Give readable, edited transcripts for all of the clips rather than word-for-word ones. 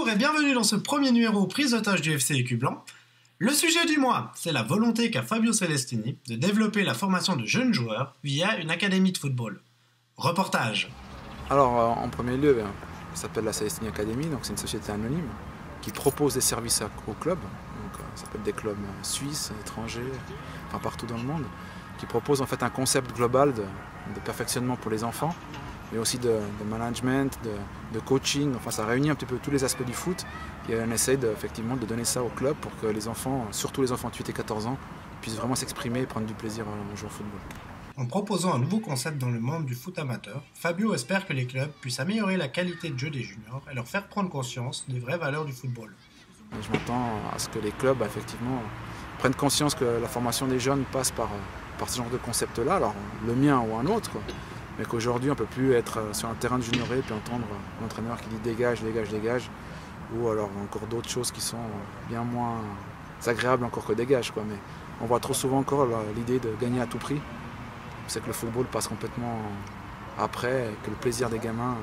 Bonjour et bienvenue dans ce premier numéro prise d'otage du FC Écu Blanc. Le sujet du mois, c'est la volonté qu'a Fabio Celestini de développer la formation de jeunes joueurs via une académie de football. Reportage. Alors en premier lieu, ça s'appelle la Celestini Academy, donc c'est une société anonyme qui propose des services aux clubs, donc ça peut être des clubs suisses, étrangers, enfin partout dans le monde, qui propose en fait un concept global de perfectionnement pour les enfants, mais aussi de management, de coaching, enfin ça réunit un petit peu tous les aspects du foot et on essaie effectivement de donner ça au club pour que les enfants, surtout les enfants de 8 et 14 ans, puissent vraiment s'exprimer et prendre du plaisir en jouant au football. En proposant un nouveau concept dans le monde du foot amateur, Fabio espère que les clubs puissent améliorer la qualité de jeu des juniors et leur faire prendre conscience des vraies valeurs du football. Et je m'attends à ce que les clubs effectivement prennent conscience que la formation des jeunes passe par ce genre de concept-là, alors le mien ou un autre, mais qu'aujourd'hui on ne peut plus être sur un terrain de junioré et puis entendre un entraîneur qui dit dégage, dégage, dégage, ou alors encore d'autres choses qui sont bien moins agréables encore que dégage, quoi. Mais on voit trop souvent encore l'idée de gagner à tout prix. C'est que le football passe complètement après, et que le plaisir des gamins,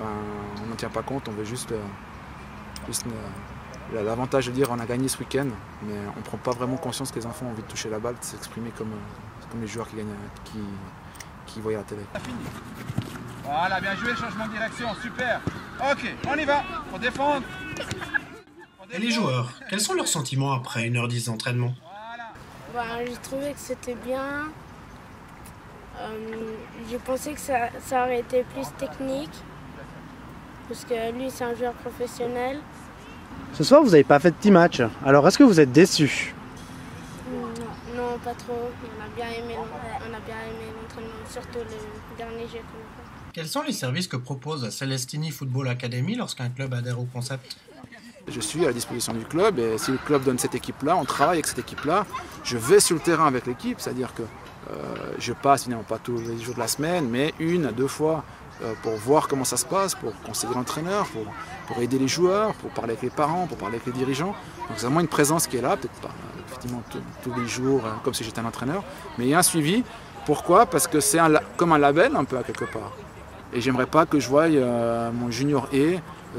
on n'en tient pas compte, on veut juste l'avantage de dire on a gagné ce week-end, mais on ne prend pas vraiment conscience que les enfants ont envie de toucher la balle, de s'exprimer comme les joueurs qui voient à la télé. Voilà, bien joué, changement de direction, super. Ok, on y va, faut défendre. Et les joueurs, quels sont leurs sentiments après 1h10 d'entraînement? J'ai trouvé que c'était bien. J'ai pensé que ça aurait été plus technique, parce que lui c'est un joueur professionnel. Ce soir vous n'avez pas fait de petit match, alors est-ce que vous êtes déçu? Non, pas trop. On a bien aimé l'entraînement, surtout le dernier jeu qu'on a fait. Quels sont les services que propose la Celestini Football Academy lorsqu'un club adhère au concept? Je suis à la disposition du club et si le club donne cette équipe-là, on travaille avec cette équipe-là, je vais sur le terrain avec l'équipe, c'est-à-dire que je passe finalement pas tous les jours de la semaine, mais 1 à 2 fois pour voir comment ça se passe, pour conseiller l'entraîneur, pour aider les joueurs, pour parler avec les parents, pour parler avec les dirigeants. Donc c'est vraiment une présence qui est là, peut-être pas effectivement tous les jours comme si j'étais un entraîneur, mais il y a un suivi. Pourquoi? Parce que c'est comme un label un peu à quelque part. Et j'aimerais pas que je voie mon junior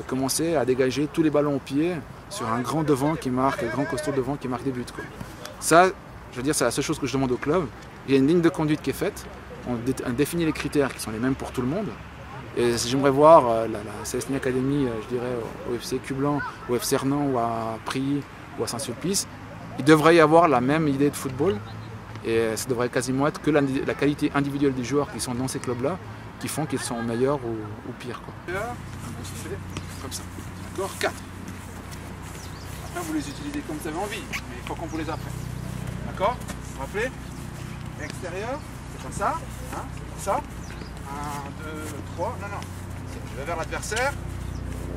commencer à dégager tous les ballons au pied sur un grand devant qui marque, un grand costaud devant qui marque des buts, quoi. Ça, je veux dire, c'est la seule chose que je demande au club. Il y a une ligne de conduite qui est faite, on définit les critères qui sont les mêmes pour tout le monde. Et j'aimerais voir la Celestini Academy, je dirais, au FC Écu Blanc, au FC Hernan, ou à Prilly, ou à Saint-Sulpice. Il devrait y avoir la même idée de football. Et ça devrait quasiment être que la qualité individuelle des joueurs qui sont dans ces clubs-là qui font qu'ils sont meilleurs ou pires, quoi. Comme ça. D'accord, 4. Après, vous les utilisez comme vous avez envie, mais il faut qu'on vous les apprenne. D'accord? Vous vous rappelez? Extérieur, c'est comme ça, hein, comme ça. 1, 2, 3, non. Je vais vers l'adversaire.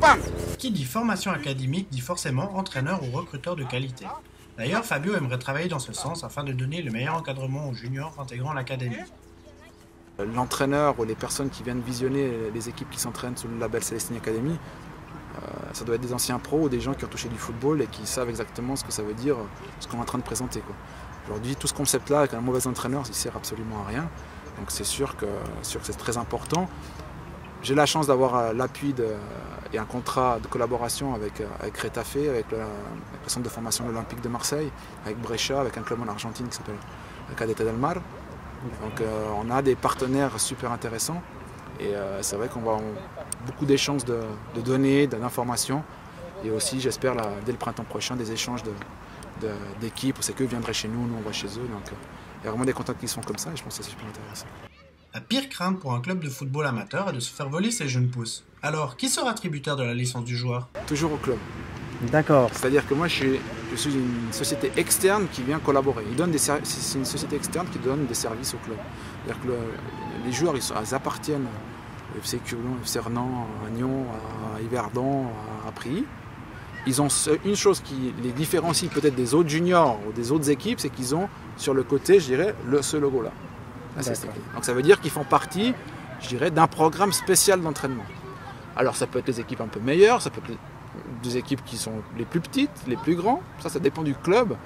Bam! Qui dit formation académique dit forcément entraîneur ou recruteur de qualité. D'ailleurs, Fabio aimerait travailler dans ce sens afin de donner le meilleur encadrement aux juniors intégrant l'académie. L'entraîneur ou les personnes qui viennent visionner les équipes qui s'entraînent sous le label Celestini Academy, ça doit être des anciens pros ou des gens qui ont touché du football et qui savent exactement ce que ça veut dire, ce qu'on est en train de présenter, quoi. Aujourd'hui, tout ce concept-là avec un mauvais entraîneur, il ne sert absolument à rien. Donc c'est sûr que c'est très important. J'ai la chance d'avoir l'appui et un contrat de collaboration avec Retafe, avec le centre de formation de l'Olympique de Marseille, avec Brescia, avec un club en Argentine qui s'appelle Cadete del Mar. Donc on a des partenaires super intéressants et c'est vrai qu'on va beaucoup d'échanges de données, d'informations et aussi j'espère dès le printemps prochain des échanges d'équipes, c'est qu'eux viendraient chez nous, nous on va chez eux. Donc il y a vraiment des contacts qui sont comme ça et je pense que c'est super intéressant. La pire crainte pour un club de football amateur est de se faire voler ses jeunes pousses. Alors, qui sera tributaire de la licence du joueur? Toujours au club. D'accord. C'est-à-dire que moi je suis une société externe qui vient collaborer. C'est une société externe qui donne des services au club. C'est-à-dire que les joueurs ils appartiennent au FC Écu Blanc, au FC Hernan, à Nyon, à Yverdon, à Prilly. Ils ont une chose qui les différencie peut-être des autres juniors ou des autres équipes, c'est qu'ils ont sur le côté, je dirais, ce logo-là. Donc ça veut dire qu'ils font partie, je dirais, d'un programme spécial d'entraînement. Alors ça peut être des équipes un peu meilleures, ça peut être des équipes qui sont les plus petites, les plus grands. Ça dépend du club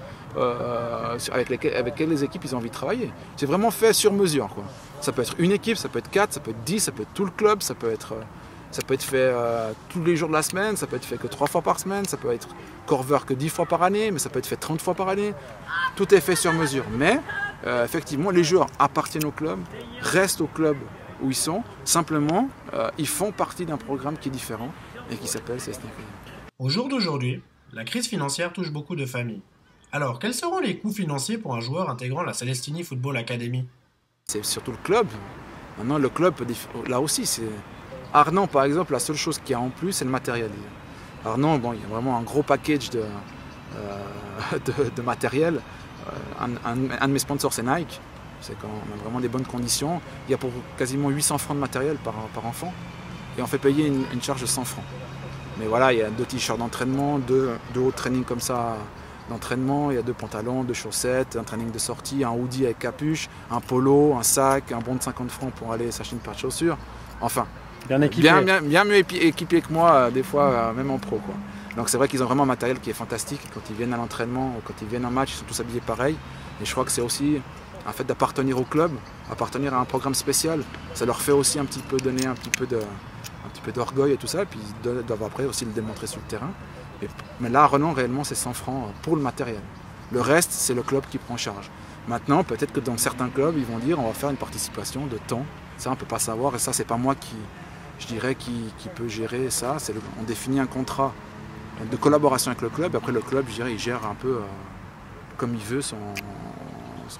avec quelles les équipes ils ont envie de travailler. C'est vraiment fait sur mesure, quoi. Ça peut être une équipe, ça peut être 4, ça peut être 10, ça peut être tout le club, ça peut être Ça peut être fait tous les jours de la semaine, ça peut être fait que 3 fois par semaine, ça peut être Corver que 10 fois par année, mais ça peut être fait 30 fois par année. Tout est fait sur mesure. Mais effectivement, les joueurs appartiennent au club, restent au club où ils sont. Simplement, ils font partie d'un programme qui est différent et qui s'appelle Célestini Academy. Au jour d'aujourd'hui, la crise financière touche beaucoup de familles. Alors, quels seront les coûts financiers pour un joueur intégrant la Célestini Football Academy? C'est surtout le club. Maintenant, le club, là aussi, c'est... Arnan, par exemple, la seule chose qu'il y a en plus, c'est le matériel. Arnan, bon, il y a vraiment un gros package de matériel. Un de mes sponsors, c'est Nike. C'est qu'on a vraiment des bonnes conditions. Il y a pour quasiment 800 francs de matériel par enfant. Et on fait payer une charge de 100 francs. Mais voilà, il y a 2 t-shirts d'entraînement, 2 hauts training comme ça d'entraînement, il y a 2 pantalons, 2 chaussettes, un training de sortie, un hoodie avec capuche, un polo, un sac, un bon de 50 francs pour aller s'acheter une paire de chaussures. Enfin, bien équipé. Bien mieux équipé que moi, des fois, même en pro, quoi. Donc c'est vrai qu'ils ont vraiment un matériel qui est fantastique. Quand ils viennent à l'entraînement ou quand ils viennent en match, ils sont tous habillés pareil. Et je crois que c'est aussi un fait d'appartenir au club, appartenir à un programme spécial. Ça leur fait aussi un petit peu donner un petit peu d'orgueil et tout ça. Et puis ils doivent après aussi le démontrer sur le terrain. Mais là, à Renan, réellement, c'est 100 francs pour le matériel. Le reste, c'est le club qui prend en charge. Maintenant, peut-être que dans certains clubs, ils vont dire on va faire une participation de temps. Ça, on ne peut pas savoir. Et ça, c'est pas moi qui peut gérer ça. On définit un contrat de collaboration avec le club. Après, le club, je dirais, il gère un peu comme il veut son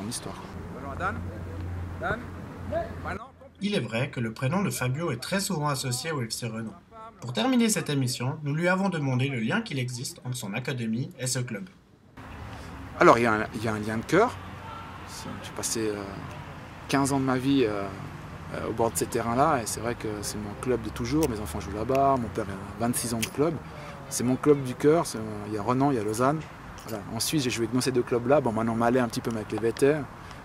histoire. Il est vrai que le prénom de Fabio est très souvent associé au FC Renan. Pour terminer cette émission, nous lui avons demandé le lien qu'il existe entre son académie et ce club. Alors, il y a un lien de cœur. J'ai passé 15 ans de ma vie au bord de ces terrains-là, et c'est vrai que c'est mon club de toujours. Mes enfants jouent là-bas, mon père a 26 ans de club. C'est mon club du cœur. Il y a Renan, il y a Lausanne. Voilà. Ensuite, j'ai joué dans ces 2 clubs-là. Bon, maintenant, on m'allait un petit peu avec les Vétères.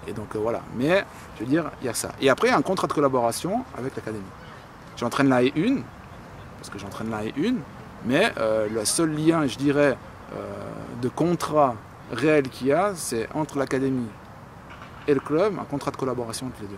Et donc, voilà. Mais, je veux dire, il y a ça. Et après, il y a un contrat de collaboration avec l'académie. J'entraîne la E1. Parce que j'entraîne la E1, mais le seul lien, je dirais, de contrat réel qu'il y a, c'est entre l'académie et le club, un contrat de collaboration entre les 2.